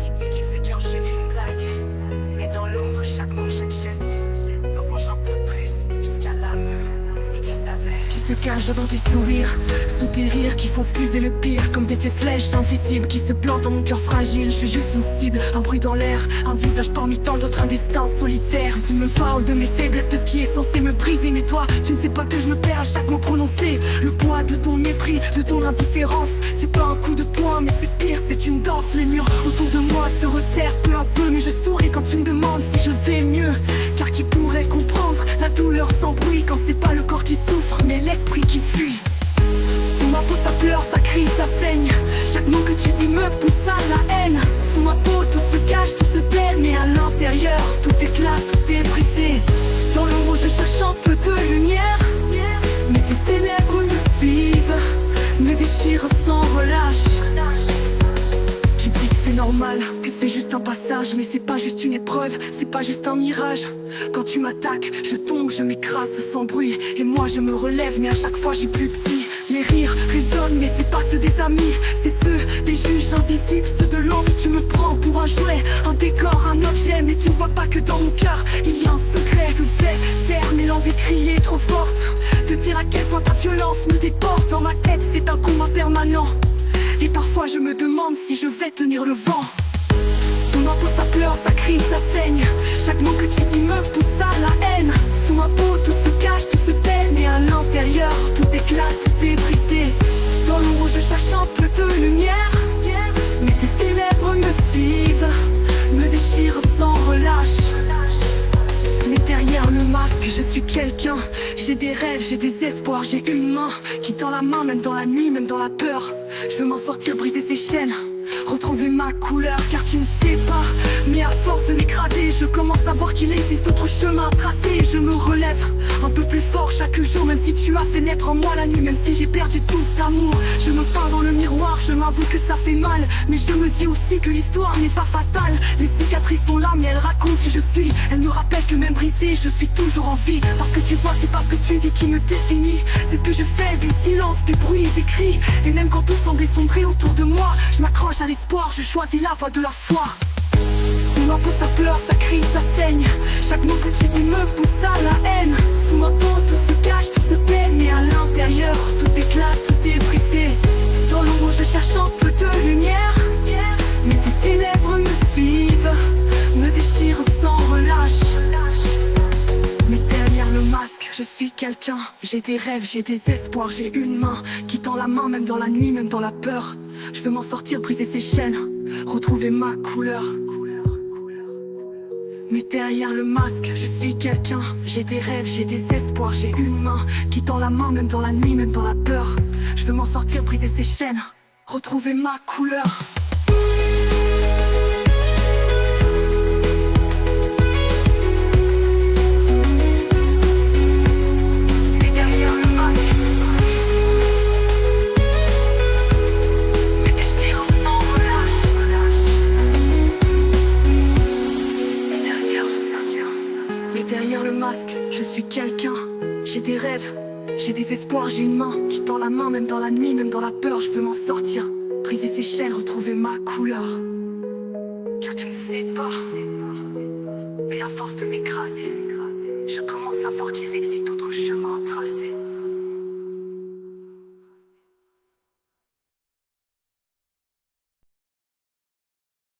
Tu dis qu'il c'est qu'un jeu qu'une blague, mais dans l'ombre, chaque mot, chaque geste me ronge un peu plus, jusqu'à l'âme, si tu savais. Tu te caches dans tes sourires, sous tes rires qui font fuser le pire, comme des flèches invisibles qui se plantent dans mon cœur fragile. Je suis juste une cible, un bruit dans l'air, un visage parmi tant d'autres, un destin solitaire. Tu me parles de mes faiblesses, de ce qui est censé me briser, mais toi, tu ne sais pas que je me perds à chaque mot prononcé. Le poids de ton mépris, de ton indifférence, c'est pas un coup de poing, mais c'est pire, c'est une danse. Les murs autour de moi se resserrent peu à peu, mais je souris quand tu me demandes si je vais mieux. Car qui pourrait comprendre la douleur sans bruit, quand c'est pas le corps qui souffre, mais l'esprit qui fuit. Sous ma peau ça pleure, ça crie, ça saigne. Chaque mot que tu dis me pousse à la haine. Sous ma peau tout se cache, tout se tait, mais à l'intérieur tout éclate, tout est brisé. Dans l'ombre je cherche un peu de lumière, mais tes ténèbres me suivent, me déchirent sans relâche. Tu dis que c'est normal, que c'est juste un passage, mais c'est pas juste une épreuve, c'est pas juste un mirage. Quand tu m'attaques, je tombe, je m'écrase sans bruit, et moi je me relève, mais à chaque fois j'ai plus petit. Mes rires résonnent, mais c'est pas ceux des amis, c'est ceux des juges invisibles, ceux de l'envie. Tu me prends pour un jouet, un décor, un objet, mais tu ne vois pas que dans mon cœur il y a un secret. Je fais taire, mais l'envie de crier est trop forte, de dire à quel point ta violence me déporte. Dans ma tête c'est un combat permanent, et parfois je me demande si je vais tenir le vent. Sous ma peau ça pleure, ça crie, ça saigne. Chaque mot que tu dis me pousse à la haine. Sous ma peau tout se cache, tout se tait, mais à l'intérieur tout éclate, tout est brisé. Dans l'ombre je cherche un peu de lumière, mais tes ténèbres me suivent, me déchirent sans relâche. Mais derrière le masque, je suis quelqu'un. J'ai des rêves, j'ai des espoirs, j'ai une main qui tend la main, même dans la nuit, même dans la peur. Je veux m'en sortir, briser ces chaînes, retrouver ma couleur, car tu ne sais pas, mais à force de m'écraser, je commence à voir qu'il existe d'autres chemins à tracer. Je me relève un peu plus fort chaque jour, même si tu as fait naître en moi la nuit, même si j'ai perdu tout amour. Je me peins dans le miroir, je m'avoue que ça fait mal, mais je me dis aussi que l'histoire n'est pas fatale. Les cicatrices sont là, mais elles racontent qui je suis. Elles me rappellent que même brisée, je suis toujours en vie. Parce que tu vois, c'est pas ce que tu dis qui me définit, c'est ce que je fais, des silences, des bruits, des cris. Et même quand tout semble effondré autour de moi, je m'accroche à l'espoir, je choisis la voie de la foi. Sous ma peau ça pleure, ça crie, ça saigne. Chaque mot que tu dis me pousse à la haine. Sous ma peau tout se cache, tout se tait, mais à l'intérieur tout éclate, tout est brisé. Dans l'ombre je cherche un peu de lumière, mais tes ténèbres me suivent, me déchirent sans relâche. Mais derrière le masque, je suis quelqu'un. J'ai des rêves, j'ai des espoirs, j'ai une main qui tend la main, même dans la nuit, même dans la peur. Je veux m'en sortir, briser ces chaînes, retrouver ma couleur. Mais derrière le masque, je suis quelqu'un. J'ai des rêves, j'ai des espoirs, j'ai une main qui tend la main, même dans la nuit, même dans la peur. Je veux m'en sortir, briser ces chaînes, retrouver ma couleur. Derrière le masque, je suis quelqu'un. J'ai des rêves, j'ai des espoirs, j'ai une main qui tend la main, même dans la nuit, même dans la peur. Je veux m'en sortir, briser ces chaînes, retrouver ma couleur. Car tu ne sais pas, mais à force de m'écraser, je commence à voir qu'il existe d'autres chemins à tracer.